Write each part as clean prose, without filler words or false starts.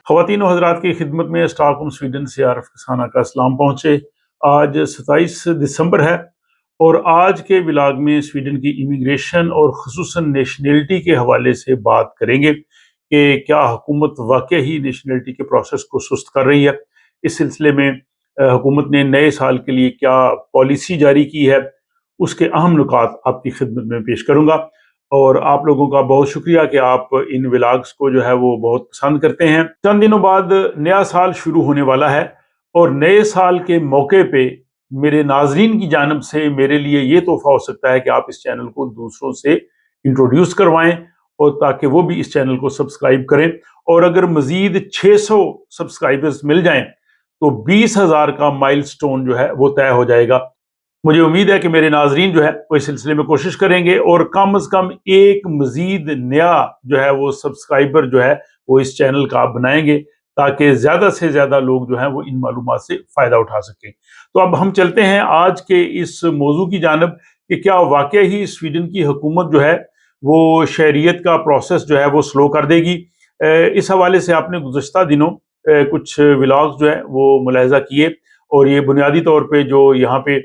خواتین و حضرات کی خدمت میں اسٹاک ہوم سویڈن سے عارف کسانہ کا اسلام پہنچے۔ آج 27 دسمبر ہے اور آج کے ولاگ میں سویڈن کی امیگریشن اور خصوصاً نیشنلٹی کے حوالے سے بات کریں گے کہ کیا حکومت واقع ہی نیشنلٹی کے پروسیس کو سست کر رہی ہے۔ اس سلسلے میں حکومت نے نئے سال کے لیے کیا پالیسی جاری کی ہے، اس کے اہم نکات آپ کی خدمت میں پیش کروں گا۔ اور آپ لوگوں کا بہت شکریہ کہ آپ ان ولاگز کو جو ہے وہ بہت پسند کرتے ہیں۔ چند دنوں بعد نیا سال شروع ہونے والا ہے اور نئے سال کے موقع پہ میرے ناظرین کی جانب سے میرے لیے یہ تحفہ ہو سکتا ہے کہ آپ اس چینل کو دوسروں سے انٹروڈیوس کروائیں اور تاکہ وہ بھی اس چینل کو سبسکرائب کریں، اور اگر مزید 600 سبسکرائبرز مل جائیں تو 20,000 کا مائل سٹون جو ہے وہ طے ہو جائے گا۔ مجھے امید ہے کہ میرے ناظرین جو ہے وہ اس سلسلے میں کوشش کریں گے اور کم از کم ایک مزید نیا جو ہے وہ سبسکرائبر جو ہے وہ اس چینل کا آپ بنائیں گے تاکہ زیادہ سے زیادہ لوگ جو ہیں وہ ان معلومات سے فائدہ اٹھا سکیں۔ تو اب ہم چلتے ہیں آج کے اس موضوع کی جانب کہ کیا واقع ہی سویڈن کی حکومت جو ہے وہ شہریت کا پروسیس جو ہے وہ سلو کر دے گی۔ اس حوالے سے آپ نے گزشتہ دنوں کچھ ولاگز جو ہے وہ ملاحظہ کیے، اور یہ بنیادی طور پہ جو یہاں پہ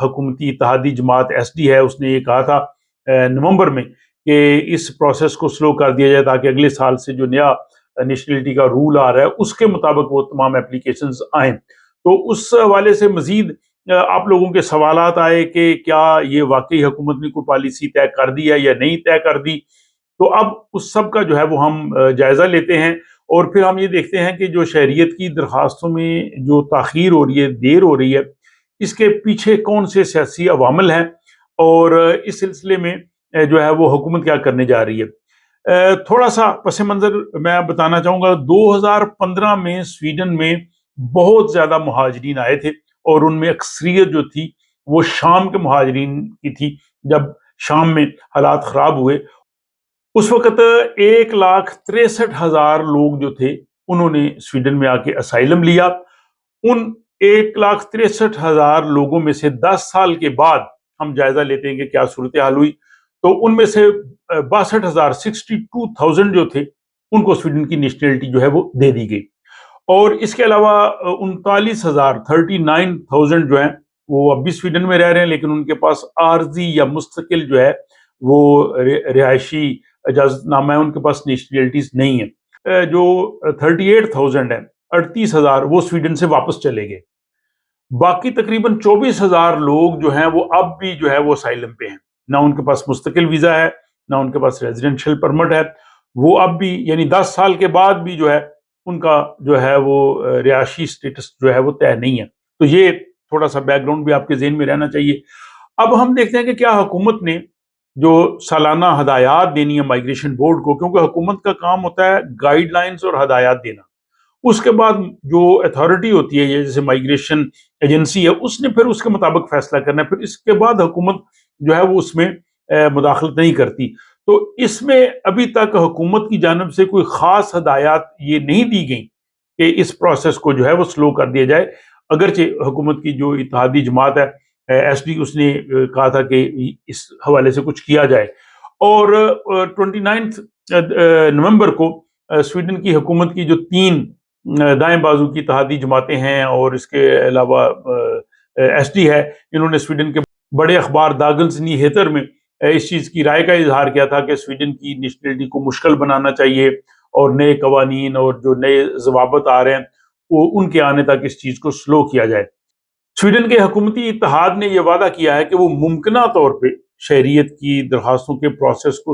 حکومتی اتحادی جماعت ایس ڈی ہے، اس نے یہ کہا تھا نومبر میں کہ اس پروسیس کو سلو کر دیا جائے تاکہ اگلے سال سے جو نیا نیشنلٹی کا رول آ رہا ہے اس کے مطابق وہ تمام اپلیکیشنز آئیں۔ تو اس حوالے سے مزید آپ لوگوں کے سوالات آئے کہ کیا یہ واقعی حکومت نے کوئی پالیسی طے کر دی ہے یا نہیں طے کر دی۔ تو اب اس سب کا جو ہے وہ ہم جائزہ لیتے ہیں، اور پھر ہم یہ دیکھتے ہیں کہ جو شہریت کی درخواستوں میں جو تاخیر ہو رہی ہے، دیر ہو رہی ہے، اس کے پیچھے کون سے سیاسی عوامل ہیں، اور اس سلسلے میں جو ہے وہ حکومت کیا کرنے جا رہی ہے۔ تھوڑا سا پس منظر میں بتانا چاہوں گا۔ 2015 میں سویڈن میں بہت زیادہ مہاجرین آئے تھے، اور ان میں اکثریت جو تھی وہ شام کے مہاجرین کی تھی۔ جب شام میں حالات خراب ہوئے اس وقت 1,63,000 لوگ جو تھے انہوں نے سویڈن میں آ کے اسائلم لیا۔ ان 1,63,000 لوگوں میں سے 10 سال کے بعد ہم جائزہ لیتے ہیں کہ کیا صورتحال ہوئی، تو ان میں سے 62,000 جو تھے ان کو سویڈن کی نیشنلٹی جو ہے وہ دے دی گئی، اور اس کے علاوہ 39,000 جو ہیں وہ اب بھی سویڈن میں رہ رہے ہیں، لیکن ان کے پاس عارضی یا مستقل جو ہے وہ رہائشی اجازت نامہ ہے، ان کے پاس نیشنلٹیز نہیں ہیں۔ جو 38,000 ہیں، 38,000 وہ سویڈن سے واپس چلے گئے۔ باقی تقریباً 24,000 لوگ جو ہیں وہ اب بھی جو ہے وہ اسائلم پہ ہیں، نہ ان کے پاس مستقل ویزا ہے، نہ ان کے پاس ریزیڈنشل پرمٹ ہے۔ وہ اب بھی یعنی 10 سال کے بعد بھی جو ہے ان کا جو ہے وہ رہائشی سٹیٹس جو ہے وہ طے نہیں ہے۔ تو یہ تھوڑا سا بیک گراؤنڈ بھی آپ کے ذہن میں رہنا چاہیے۔ اب ہم دیکھتے ہیں کہ کیا حکومت نے جو سالانہ ہدایات دینی ہے مائگریشن بورڈ کو، کیونکہ حکومت کا کام ہوتا ہے گائیڈ لائنز اور ہدایات دینا، اس کے بعد جو اتھارٹی ہوتی ہے جیسے مائگریشن ایجنسی ہے اس نے پھر اس کے مطابق فیصلہ کرنا ہے، پھر اس کے بعد حکومت جو ہے وہ اس میں مداخلت نہیں کرتی۔ تو اس میں ابھی تک حکومت کی جانب سے کوئی خاص ہدایات یہ نہیں دی گئیں کہ اس پروسیس کو جو ہے وہ سلو کر دیا جائے، اگرچہ حکومت کی جو اتحادی جماعت ہے ایس ڈی، اس نے کہا تھا کہ اس حوالے سے کچھ کیا جائے۔ اور 29 نومبر کو سویڈن کی حکومت کی جو 3 دائیں بازو کی اتحادی جماعتیں ہیں اور اس کے علاوہ ایس ڈی ہے، انہوں نے سویڈن کے بڑے اخبار داگنس نیہیٹر میں اس چیز کی رائے کا اظہار کیا تھا کہ سویڈن کی نیشنلٹی کو مشکل بنانا چاہیے، اور نئے قوانین اور جو نئے ضوابط آ رہے ہیں وہ ان کے آنے تک اس چیز کو سلو کیا جائے۔ سویڈن کے حکومتی اتحاد نے یہ وعدہ کیا ہے کہ وہ ممکنہ طور پہ شہریت کی درخواستوں کے پروسیس کو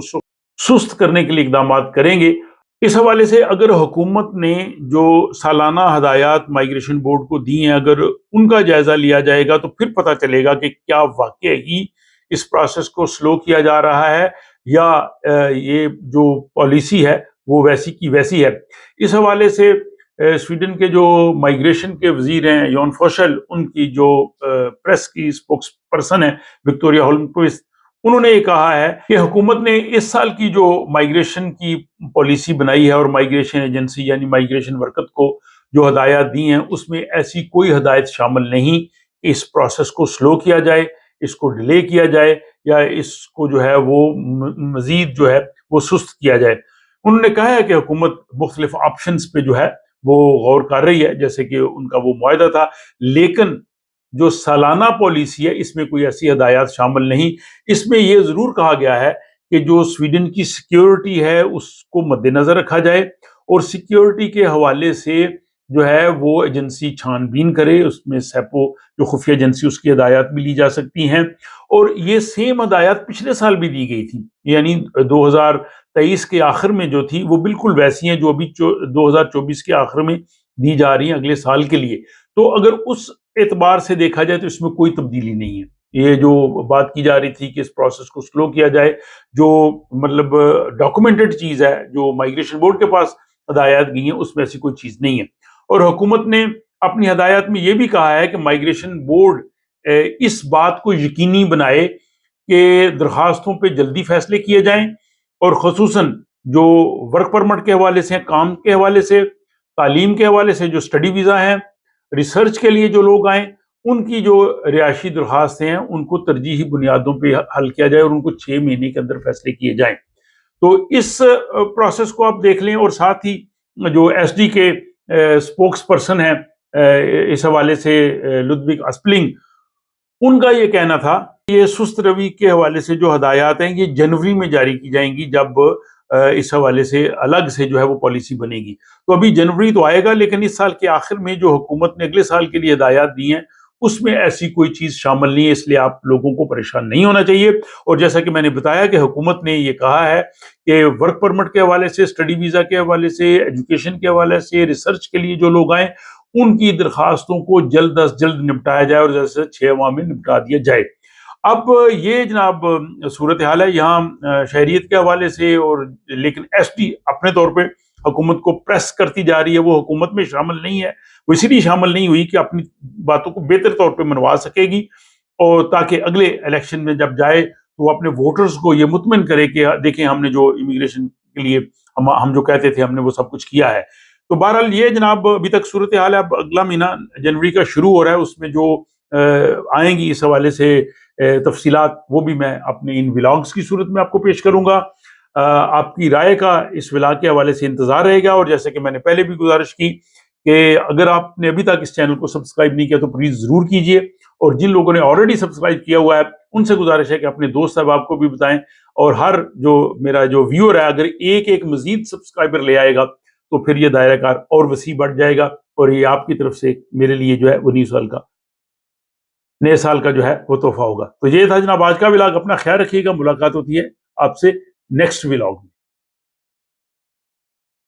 سست کرنے کے لیے اقدامات کریں گے۔ اس حوالے سے اگر حکومت نے جو سالانہ ہدایات مائگریشن بورڈ کو دی ہیں اگر ان کا جائزہ لیا جائے گا تو پھر پتہ چلے گا کہ کیا واقع ہی اس پروسیس کو سلو کیا جا رہا ہے یا یہ جو پالیسی ہے وہ ویسی کی ویسی ہے۔ اس حوالے سے سویڈن کے جو مائگریشن کے وزیر ہیں یون فوشل، ان کی جو پریس کی سپوکس پرسن ہے وکٹوریا ہولمقویسٹ، انہوں نے یہ کہا ہے کہ حکومت نے اس سال کی جو مائگریشن کی پالیسی بنائی ہے اور مائگریشن ایجنسی یعنی مائگریشن ورکت کو جو ہدایات دی ہیں اس میں ایسی کوئی ہدایت شامل نہیں کہ اس پروسیس کو سلو کیا جائے، اس کو ڈیلے کیا جائے یا اس کو جو ہے وہ مزید جو ہے وہ سست کیا جائے۔ انہوں نے کہا ہے کہ حکومت مختلف آپشنز پہ جو ہے وہ غور کر رہی ہے، جیسے کہ ان کا وہ معاہدہ تھا، لیکن جو سالانہ پالیسی ہے اس میں کوئی ایسی ہدایات شامل نہیں۔ اس میں یہ ضرور کہا گیا ہے کہ جو سویڈن کی سیکیورٹی ہے اس کو مد نظر رکھا جائے، اور سیکیورٹی کے حوالے سے جو ہے وہ ایجنسی چھان بین کرے، اس میں سیپو جو خفیہ ایجنسی اس کی ہدایات بھی لی جا سکتی ہیں، اور یہ سیم ہدایات پچھلے سال بھی دی گئی تھی، یعنی 2023 کے آخر میں جو تھی وہ بالکل ویسی ہیں جو ابھی 2024 کے آخر میں دی جا رہی ہیں اگلے سال کے لیے۔ تو اگر اس اعتبار سے دیکھا جائے تو اس میں کوئی تبدیلی نہیں ہے۔ یہ جو بات کی جا رہی تھی کہ اس پروسیس کو سلو کیا جائے، جو مطلب ڈاکومنٹڈ چیز ہے جو مائگریشن بورڈ کے پاس ہدایات گئی ہیں اس میں ایسی کوئی چیز نہیں ہے۔ اور حکومت نے اپنی ہدایات میں یہ بھی کہا ہے کہ مائگریشن بورڈ اس بات کو یقینی بنائے کہ درخواستوں پہ جلدی فیصلے کیے جائیں، اور خصوصاً جو ورک پرمٹ کے حوالے سے، کام کے حوالے سے، تعلیم کے حوالے سے، جو اسٹڈی ویزا ہیں، ریسرچ کے لیے جو لوگ آئیں، ان کی جو رہائشی درخواستیں ہیں ان کو ترجیحی بنیادوں پہ حل کیا جائے، اور ان کو 6 مہینے کے اندر فیصلے کیے جائیں۔ تو اس پروسیس کو آپ دیکھ لیں، اور ساتھ ہی جو ایس ڈی کے اسپوکس پرسن ہیں اس حوالے سے لودوگ اسپلنگ، ان کا یہ کہنا تھا کہ یہ سست روی کے حوالے سے جو ہدایات ہیں یہ جنوری میں جاری کی جائیں گی، جب اس حوالے سے الگ سے جو ہے وہ پالیسی بنے گی۔ تو ابھی جنوری تو آئے گا، لیکن اس سال کے آخر میں جو حکومت نے اگلے سال کے لیے ہدایات دی ہیں اس میں ایسی کوئی چیز شامل نہیں ہے، اس لیے آپ لوگوں کو پریشان نہیں ہونا چاہیے۔ اور جیسا کہ میں نے بتایا کہ حکومت نے یہ کہا ہے کہ ورک پرمٹ کے حوالے سے، اسٹڈی ویزا کے حوالے سے، ایجوکیشن کے حوالے سے، ریسرچ کے لیے جو لوگ آئیں ان کی درخواستوں کو جلد از جلد نپٹایا جائے، اور جیسے 6 ماہ میں نپٹا دیا جائے۔ اب یہ جناب صورتحال ہے یہاں شہریت کے حوالے سے، اور لیکن ایس ٹی اپنے طور پہ حکومت کو پریس کرتی جا رہی ہے، وہ حکومت میں شامل نہیں ہے، وہ اسی لیے شامل نہیں ہوئی کہ اپنی باتوں کو بہتر طور پہ منوا سکے گی، اور تاکہ اگلے الیکشن میں جب جائے تو وہ اپنے ووٹرز کو یہ مطمئن کرے کہ دیکھیں ہم نے جو امیگریشن کے لیے ہم جو کہتے تھے ہم نے وہ سب کچھ کیا ہے۔ تو بہرحال یہ جناب ابھی تک صورتحال ہے۔ اب اگلا مہینہ جنوری کا شروع ہو رہا ہے، اس میں جو آئیں گی اس حوالے سے تفصیلات وہ بھی میں اپنے ان ولاگز کی صورت میں آپ کو پیش کروں گا۔ آپ کی رائے کا اس ولاگ کے حوالے سے انتظار رہے گا، اور جیسے کہ میں نے پہلے بھی گزارش کی کہ اگر آپ نے ابھی تک اس چینل کو سبسکرائب نہیں کیا تو پلیز ضرور کیجئے، اور جن لوگوں نے آلریڈی سبسکرائب کیا ہوا ہے ان سے گزارش ہے کہ اپنے دوست احباب کو بھی بتائیں، اور ہر جو میرا جو ویور ہے اگر ایک مزید سبسکرائبر لے آئے گا تو پھر یہ دائرہ کار اور وسیع بڑھ جائے گا، اور یہ آپ کی طرف سے میرے لیے جو ہے وہ نئے سال کا جو ہے وہ تحفہ ہوگا۔ تو یہ تھا جناب آج کا ولاگ، اپنا خیال رکھیے گا، ملاقات ہوتی ہے آپ سے نیکسٹ ولاگ میں۔